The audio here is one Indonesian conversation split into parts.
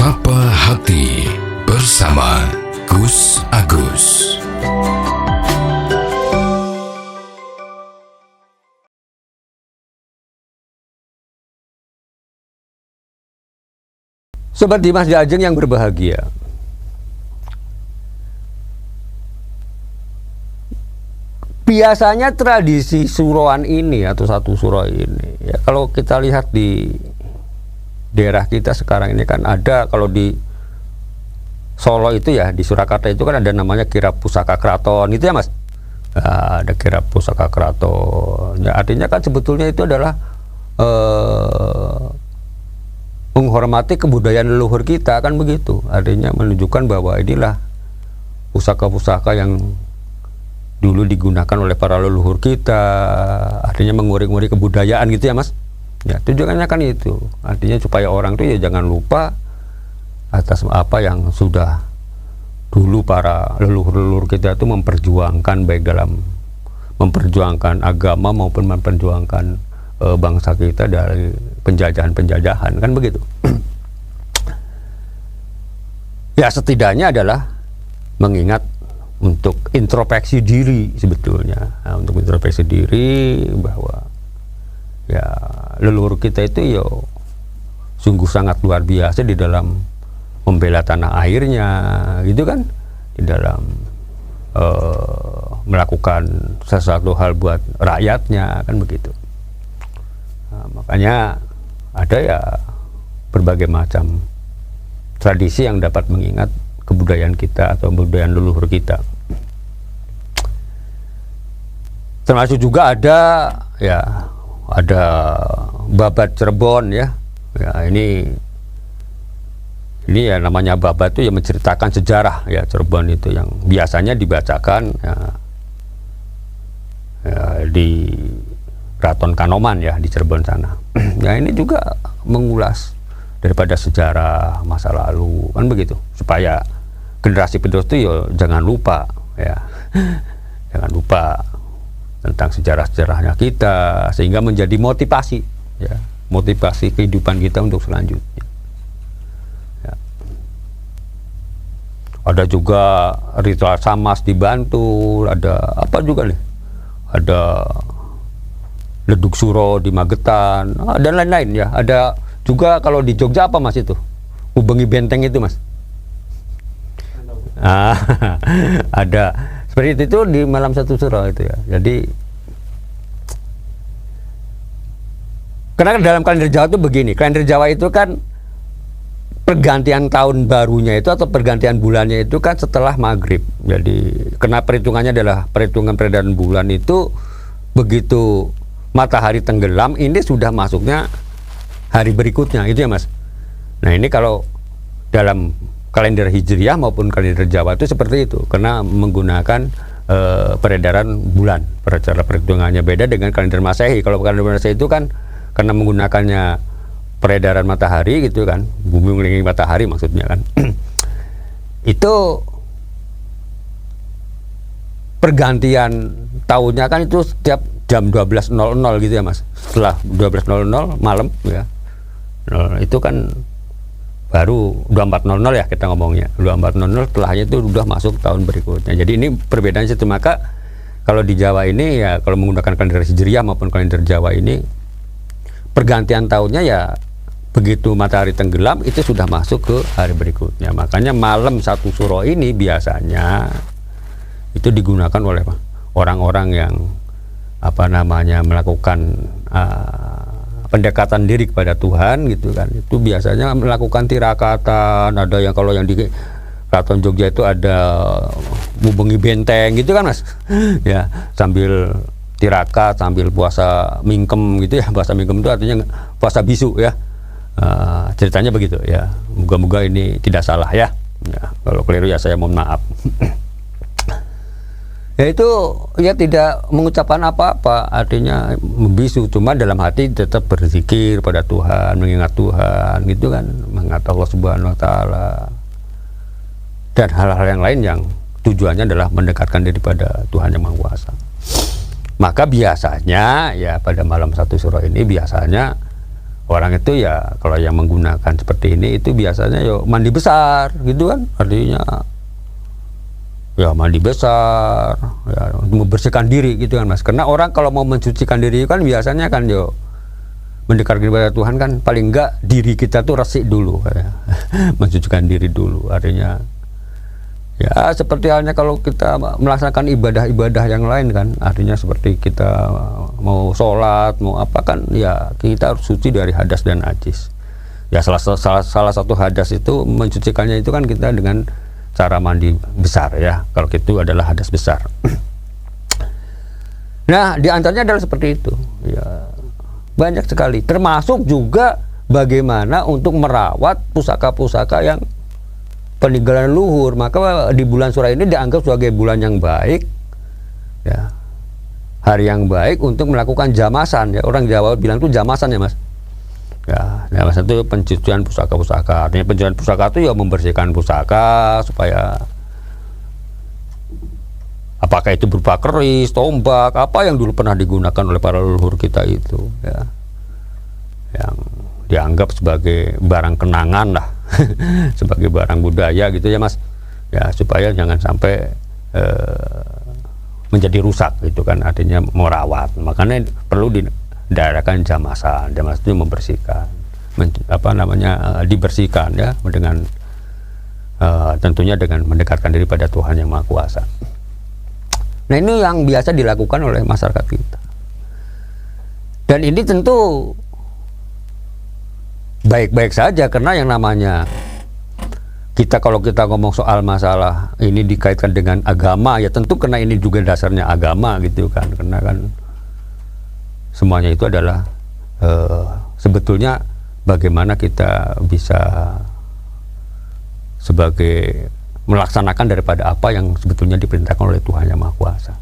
Sapa Hati bersama Gus Agus. Sobat Dimas Diajeng yang berbahagia, biasanya tradisi suroan ini atau satu suro ini, ya kalau kita lihat di daerah kita sekarang ini kan ada, kalau di Solo itu ya, di Surakarta itu kan ada namanya kirab pusaka kraton itu ya Mas. Nah, ada kirab pusaka kraton. Ya, artinya kan sebetulnya itu adalah menghormati kebudayaan leluhur kita, kan begitu. Artinya menunjukkan bahwa inilah pusaka-pusaka yang dulu digunakan oleh para leluhur kita, artinya menguri-nguri kebudayaan gitu ya Mas. Ya, tujuannya kan itu, artinya supaya orang tuh ya jangan lupa atas apa yang sudah dulu para leluhur-leluhur kita itu memperjuangkan, baik dalam memperjuangkan agama maupun memperjuangkan bangsa kita dari penjajahan-penjajahan, kan begitu. Ya, setidaknya adalah mengingat untuk introspeksi diri sebetulnya. Nah, untuk introspeksi diri bahwa ya leluhur kita itu ya sungguh sangat luar biasa di dalam membela tanah airnya, gitu kan, di dalam melakukan sesuatu hal buat rakyatnya, kan begitu. Nah, makanya ada ya berbagai macam tradisi yang dapat mengingat kebudayaan kita atau kebudayaan leluhur kita. Termasuk juga ada babat Cirebon ya. Ya, ini ya namanya babat itu ya menceritakan sejarah ya Cirebon itu yang biasanya dibacakan ya, di Keraton Kanoman ya di Cirebon sana. Ya, ini juga mengulas daripada sejarah masa lalu, kan begitu, supaya generasi penerus itu ya jangan lupa ya. Jangan lupa tentang sejarah-sejarahnya kita, sehingga menjadi motivasi ya, motivasi kehidupan kita untuk selanjutnya ya. Ada juga ritual samas di Bantul, ada apa juga nih, ada leduk suro di Magetan, dan lain-lain ya. Ada juga kalau di Jogja apa Mas itu, Ubengi Benteng itu Mas. Ada seperti itu di malam satu suro itu ya. Jadi karena dalam kalender Jawa itu begini, kalender Jawa itu kan pergantian tahun barunya itu atau pergantian bulannya itu kan setelah maghrib. Jadi karena perhitungannya adalah perhitungan peredaran bulan itu, begitu matahari tenggelam ini sudah masuknya hari berikutnya, itu ya Mas. Nah, ini kalau dalam kalender Hijriah maupun kalender Jawa itu seperti itu, karena menggunakan peredaran bulan. Cara perhitungannya beda dengan kalender Masehi. Kalau kalender Masehi itu kan karena menggunakannya peredaran matahari gitu kan, bumi mengelilingi matahari maksudnya kan. Itu pergantian tahunnya kan itu setiap jam 12.00 gitu ya Mas. Setelah 12.00 malam ya, itu kan baru 24.00 ya kita ngomongnya. 24.00 setelahnya itu udah masuk tahun berikutnya. Jadi ini perbedaannya situ. Maka kalau di Jawa ini ya, kalau menggunakan kalender Hijriah maupun kalender Jawa ini, pergantian tahunnya ya begitu matahari tenggelam itu sudah masuk ke hari berikutnya. Makanya malam satu suro ini biasanya itu digunakan oleh orang-orang yang melakukan pendekatan diri kepada Tuhan gitu kan. Itu biasanya melakukan tirakatan. Ada yang kalau yang di Keraton Jogja itu ada ngubengi benteng gitu kan Mas. Ya, sambil tirakat, sambil puasa mingkem gitu ya. Puasa mingkem itu artinya puasa bisu ya. Ceritanya begitu ya. Moga-moga ini tidak salah ya. Ya, kalau keliru ya saya mohon maaf. Ya, itu ya tidak mengucapkan apa-apa, artinya membisu, cuma dalam hati tetap berzikir pada Tuhan, mengingat Tuhan gitu kan, mengingat Allah Subhanahu wa Ta'ala, dan hal-hal yang lain yang tujuannya adalah mendekatkan diri pada Tuhan Yang Maha Kuasa. Maka biasanya ya pada malam satu suro ini biasanya orang itu ya kalau yang menggunakan seperti ini itu biasanya ya mandi besar gitu kan, artinya ya mandi besar ya, membersihkan diri gitu kan Mas. Karena orang kalau mau mensucikan diri kan biasanya kan yo mendekatkan kepada Tuhan kan paling enggak diri kita tuh resik dulu ya. Mensucikan diri dulu, artinya ya seperti halnya kalau kita melaksanakan ibadah-ibadah yang lain kan, artinya seperti kita mau sholat, mau apa kan, ya kita harus suci dari hadas dan najis. Ya salah satu hadas itu mensucikannya itu kan kita dengan cara mandi besar ya, kalau itu adalah hadas besar. Nah di antaranya adalah seperti itu, ya banyak sekali, termasuk juga bagaimana untuk merawat pusaka-pusaka yang peninggalan luhur. Maka di bulan Surah ini dianggap sebagai bulan yang baik ya, hari yang baik untuk melakukan jamasan ya. Orang Jawa bilang itu jamasan ya Mas ya. Jamasan itu pencucian pusaka-pusaka, artinya pencucian pusaka itu ya membersihkan pusaka supaya apakah itu berupa keris, tombak, apa yang dulu pernah digunakan oleh para leluhur kita itu ya, yang dianggap sebagai barang kenangan lah sebagai barang budaya gitu ya Mas ya, supaya jangan sampai menjadi rusak gitu kan, artinya merawat. Makanya perlu diadakan jamasan. Jamasan itu membersihkan, dibersihkan ya, dengan tentunya dengan mendekatkan diri pada Tuhan yang Maha Kuasa. Nah ini yang biasa dilakukan oleh masyarakat kita, dan ini tentu baik-baik saja, karena yang namanya kita, kalau kita ngomong soal masalah ini dikaitkan dengan agama ya tentu karena ini juga dasarnya agama gitu kan, karena kan semuanya itu adalah sebetulnya bagaimana kita bisa sebagai melaksanakan daripada apa yang sebetulnya diperintahkan oleh Tuhan yang Maha Kuasa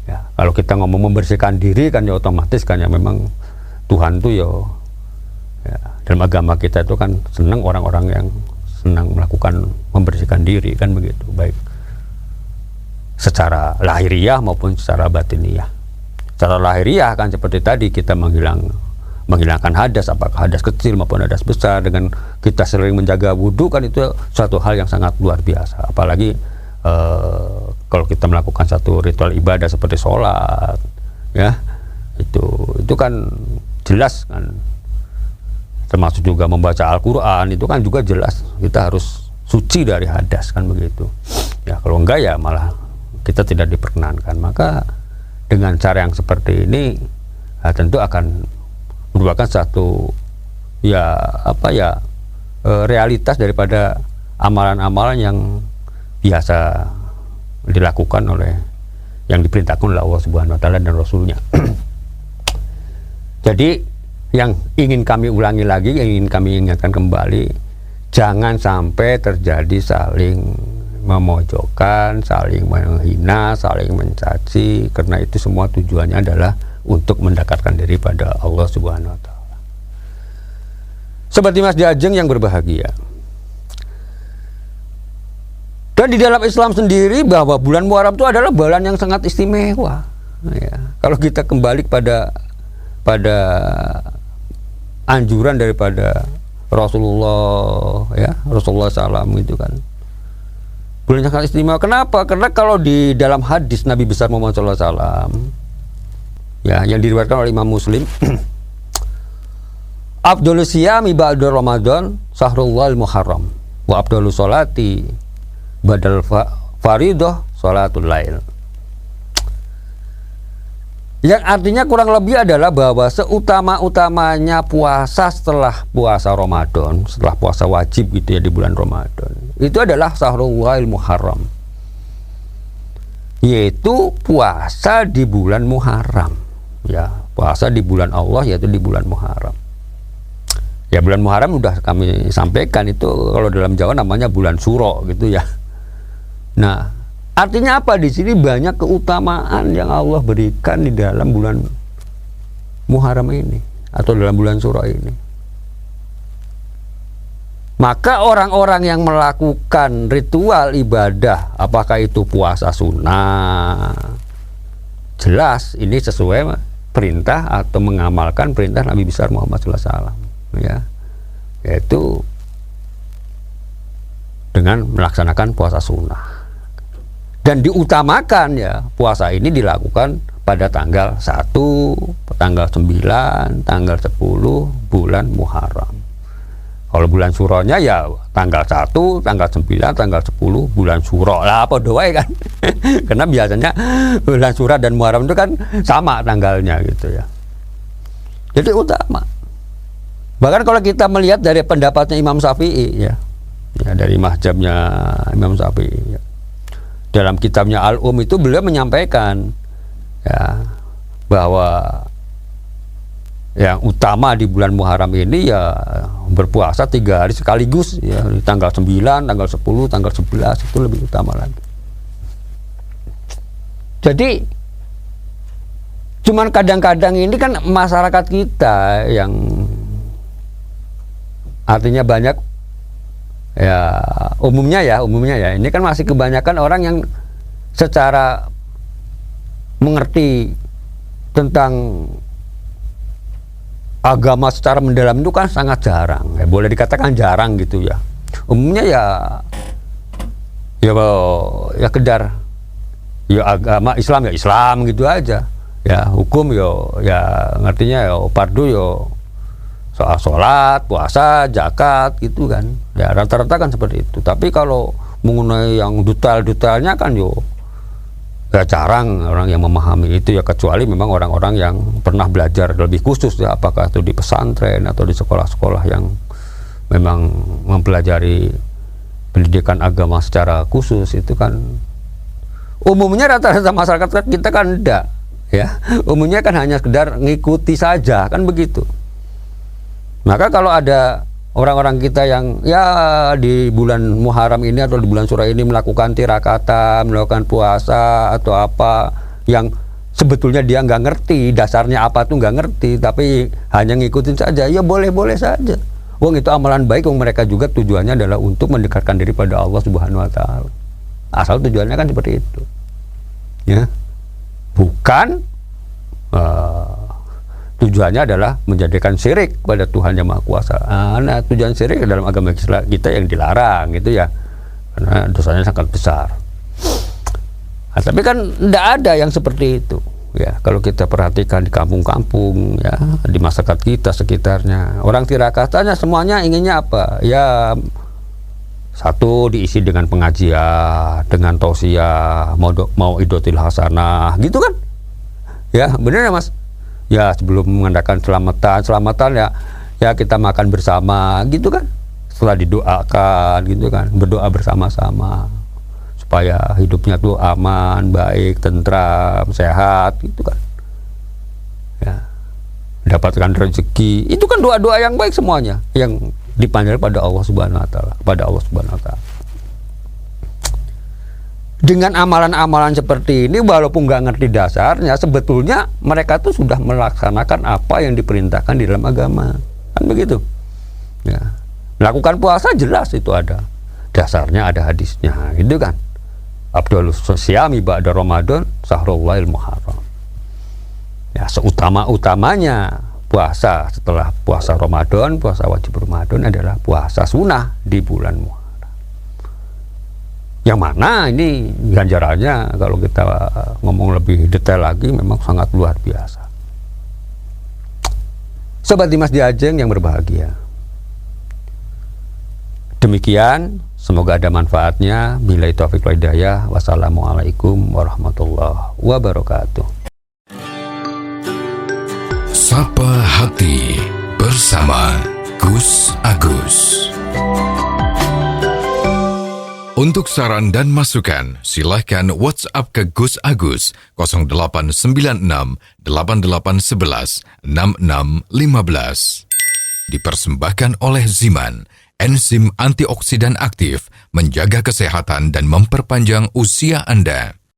ya. Kalau kita ngomong membersihkan diri kan ya otomatis kan ya, memang Tuhan tuh ya dalam agama kita itu kan senang orang-orang yang senang melakukan membersihkan diri kan begitu, baik secara lahiriah maupun secara batiniah. Secara lahiriah kan seperti tadi kita menghilangkan hadas, apakah hadas kecil maupun hadas besar, dengan kita sering menjaga wudhu kan itu suatu hal yang sangat luar biasa. Apalagi kalau kita melakukan satu ritual ibadah seperti sholat ya, itu kan jelas kan, termasuk juga membaca Al-Quran itu kan juga jelas kita harus suci dari hadas kan begitu ya. Kalau enggak ya malah kita tidak diperkenankan. Maka dengan cara yang seperti ini tentu akan merupakan satu ya realitas daripada amalan-amalan yang biasa dilakukan oleh, yang diperintahkan oleh Allah Subhanahu Wa Taala dan Rasulnya. Jadi yang ingin kami ulangi lagi, yang ingin kami ingatkan kembali, jangan sampai terjadi saling memojokkan, saling menghina, saling mencaci, karena itu semua tujuannya adalah untuk mendekatkan diri pada Allah Subhanahu Wa Taala. Seperti Mas Jajeng yang berbahagia. Dan di dalam Islam sendiri bahwa bulan Muharram itu adalah bulan yang sangat istimewa. Ya, kalau kita kembali pada anjuran daripada Rasulullah ya, Rasulullah SAW itu kan bulan yang sangat istimewa. Kenapa? Karena kalau di dalam hadis Nabi besar Muhammad SAW ya, yang diriwayatkan oleh Imam Muslim, Afdhalus siyami ba'da Ramadan sahrullahil muharram wa afdhalus sholati badal faridah sholatul lail. Yang artinya kurang lebih adalah bahwa seutama-utamanya puasa setelah puasa Ramadan, setelah puasa wajib gitu ya di bulan Ramadan, itu adalah Sahrullahil Muharram, yaitu puasa di bulan Muharram ya, puasa di bulan Allah yaitu di bulan Muharram. Ya bulan Muharram udah kami sampaikan itu kalau dalam Jawa namanya bulan Suro gitu ya. Nah, artinya apa? Di sini banyak keutamaan yang Allah berikan di dalam bulan Muharram ini atau dalam bulan Suro ini. Maka orang-orang yang melakukan ritual ibadah, apakah itu puasa sunnah, jelas ini sesuai perintah atau mengamalkan perintah Nabi besar Muhammad SAW. ya, yaitu dengan melaksanakan puasa sunnah. Dan diutamakan ya puasa ini dilakukan pada tanggal 1, tanggal 9, tanggal 10 bulan Muharram. Kalau bulan Suronya ya tanggal 1, tanggal 9, tanggal 10 bulan Suro lah, apa doa kan. Karena biasanya bulan Suro dan Muharram itu kan sama tanggalnya gitu ya. Jadi utama. Bahkan kalau kita melihat dari pendapatnya Imam Syafi'i ya dari mazhabnya Imam Syafi'i ya. Dalam kitabnya Al-Um itu beliau menyampaikan ya bahwa yang utama di bulan Muharram ini ya berpuasa 3 hari sekaligus ya, di tanggal 9, tanggal 10, tanggal 11 itu lebih utama lagi. Jadi cuman kadang-kadang ini kan masyarakat kita yang artinya banyak ya umumnya ya ini kan masih kebanyakan orang yang secara mengerti tentang agama secara mendalam itu kan sangat jarang ya, boleh dikatakan jarang gitu ya. Umumnya ya kedar ya agama Islam ya Islam gitu aja ya, hukum ya ngertinya ya fardu soal sholat, puasa, zakat gitu kan ya, rata-rata kan seperti itu. Tapi kalau mengenai yang detail-detailnya kan ya jarang orang yang memahami itu ya, kecuali memang orang-orang yang pernah belajar lebih khusus ya, apakah itu di pesantren atau di sekolah-sekolah yang memang mempelajari pendidikan agama secara khusus. Itu kan umumnya rata-rata masyarakat kita kan enggak ya, umumnya kan hanya sekedar ngikuti saja kan begitu. Maka kalau ada orang-orang kita yang ya di bulan Muharram ini atau di bulan Syuro ini melakukan tirakatan, melakukan puasa atau apa yang sebetulnya dia nggak ngerti dasarnya apa tuh, nggak ngerti, tapi hanya ngikutin saja, ya boleh-boleh saja. Wong itu amalan baik, wong mereka juga tujuannya adalah untuk mendekatkan diri pada Allah Subhanahu Wa Taala. Asal tujuannya kan seperti itu, ya, bukan tujuannya adalah menjadikan syirik pada Tuhan Yang Maha Kuasa. Nah, tujuan syirik dalam agama kita yang dilarang gitu ya, karena dosanya sangat besar. Nah, tapi kan tidak ada yang seperti itu ya. Kalau kita perhatikan di kampung-kampung ya, di masyarakat kita sekitarnya, orang tirakatanya semuanya inginnya apa? Ya satu, diisi dengan pengajian, dengan tausiah, mau idotil hasanah gitu kan. Ya, benar ya Mas? Ya sebelum mengadakan selamatan ya kita makan bersama gitu kan, setelah didoakan gitu kan, berdoa bersama-sama supaya hidupnya tuh aman, baik, tentram, sehat gitu kan ya, dapatkan rezeki. Itu kan doa-doa yang baik semuanya yang dipanggil pada Allah Subhanahu Wa Taala. Dengan amalan-amalan seperti ini, walaupun nggak ngerti dasarnya, sebetulnya mereka tuh sudah melaksanakan apa yang diperintahkan di dalam agama, kan begitu? Ya, melakukan puasa jelas itu ada dasarnya, ada hadisnya, gitu kan? Afdhalus syiyami ba'da Ramadan sahrullahil muharram. Ya, seutama-utamanya puasa setelah puasa Ramadan, puasa wajib Ramadan adalah puasa sunnah di bulan Muharram. Yang mana ini ganjarannya kalau kita ngomong lebih detail lagi memang sangat luar biasa. Sobat Dimas Diajeng yang berbahagia, demikian, semoga ada manfaatnya. Billahi taufiq wal hidayah. Wassalamualaikum warahmatullahi wabarakatuh. Sapa Hati bersama Gus Agus. Untuk saran dan masukan, silahkan WhatsApp ke Gus Agus 0896 8811 6615. Dipersembahkan oleh Ziman, enzim antioksidan aktif, menjaga kesehatan dan memperpanjang usia Anda.